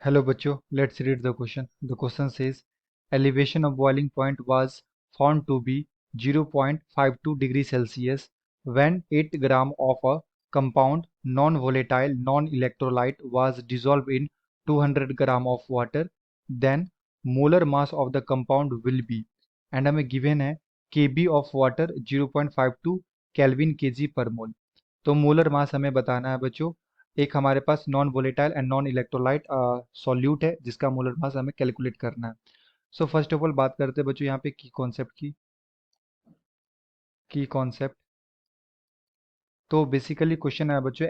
Hello बच्चों, let's read the question. The question says elevation of boiling point was found to be 0.52 degrees Celsius when 8 gram of a compound non-volatile non-electrolyte was dissolved in 200 gram of water. Then molar mass of the compound will be, and हमें given है kb of water 0.52 Kelvin kg per mole. तो molar mass हमें बताना है बच्चों। एक हमारे पास non volatile and non electrolyte solute है जिसका मोलर मास हमें कैलकुलेट करना है। सो फर्स्ट ऑफ ऑल बात करते हैं बच्चों यहाँ पे की कॉन्सेप्ट। तो बेसिकली क्वेश्चन है बच्चों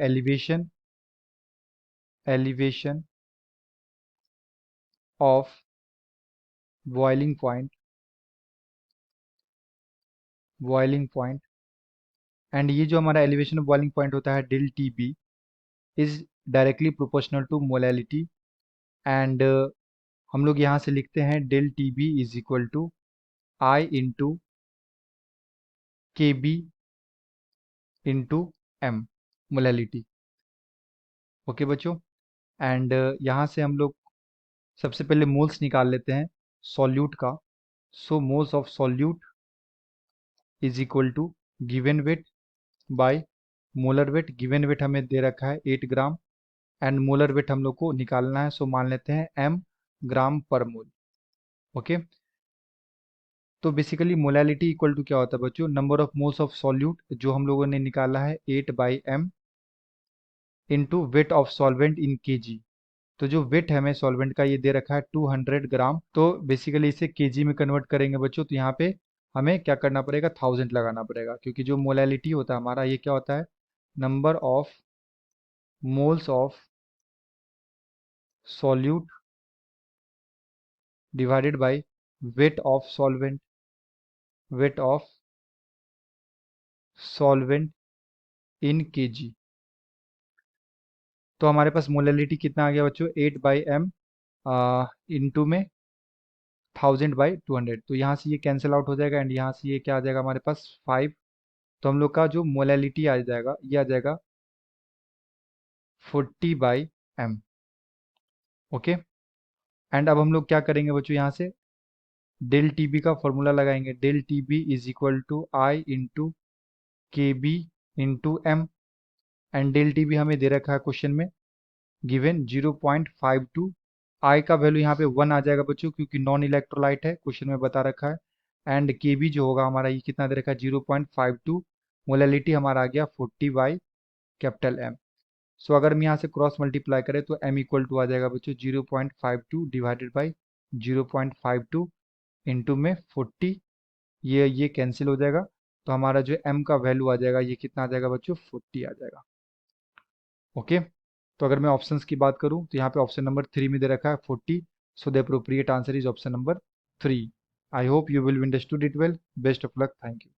elevation of boiling point and ये जो हमारा एलिवेशन ऑफ बॉइलिंग पॉइंट होता है del T B is directly proportional to molality and हम लोग यहाँ से लिखते हैं del T B is equal to I into K B into M molality. Okay बच्चों, एंड यहाँ से हम लोग सबसे पहले मोल्स निकाल लेते हैं सॉल्यूट का। So moles of solute is equal to given weight by molar weight. Given weight हमें दे रखा है 8 ग्राम एंड मोलर वेट हम लोग को निकालना है, सो मान लेते हैं m ग्राम पर मोल। ओके, तो बेसिकली मोलैलिटी इक्वल टू क्या होता है बच्चों, number of moles of solute जो हम लोगों ने निकाला है 8/m into weight of solvent in KG. तो जो वेट है हमें सॉल्वेंट का ये दे रखा है 200 ग्राम। तो बेसिकली इसे केजी में कन्वर्ट करेंगे बच्चों, तो यहाँ पे हमें क्या करना पड़ेगा, 1000 लगाना पड़ेगा, क्योंकि जो मोलैलिटी होता है हमारा ये क्या होता है, number of moles of solute divided by weight of solvent in KG. तो हमारे पास मोलैलिटी कितना आ गया बच्चों, 8/m इंटू में 1000/200। तो यहाँ से ये कैंसिल आउट हो जाएगा एंड यहाँ से ये क्या आ जाएगा हमारे पास 5। तो हम लोग का जो मोलैलिटी आ जाएगा ये आ जाएगा 40/m। ओके, एंड अब हम लोग क्या करेंगे बच्चों, यहाँ से डेल टी बी का फॉर्मूला लगाएंगे। Del T B is equal to I into K B into M and del T B हमें दे रखा है क्वेश्चन में गिवन 0.52। आई का वैल्यू यहाँ पे 1 आ जाएगा बच्चों, क्योंकि नॉन इलेक्ट्रोलाइट है, क्वेश्चन में बता रखा है। एंड के बी जो होगा हमारा ये कितना दे रखा है, 0.52। मोलैलिटी हमारा आ गया 40/M। सो अगर हम यहाँ से क्रॉस मल्टीप्लाई करें तो m इक्वल टू आ जाएगा बच्चों 0.52 डिवाइडेड बाई 0.52 इंटू में 40। ये कैंसिल हो जाएगा, तो हमारा जो m का वैल्यू आ जाएगा ये कितना आ जाएगा बच्चों, 40 आ जाएगा। ओके, तो अगर मैं ऑप्शंस की बात करूं तो यहाँ पे ऑप्शन नंबर 3 में दे रखा है 40। So the appropriate answer is option number 3। I hope you will understood it well. Best of luck, thank you.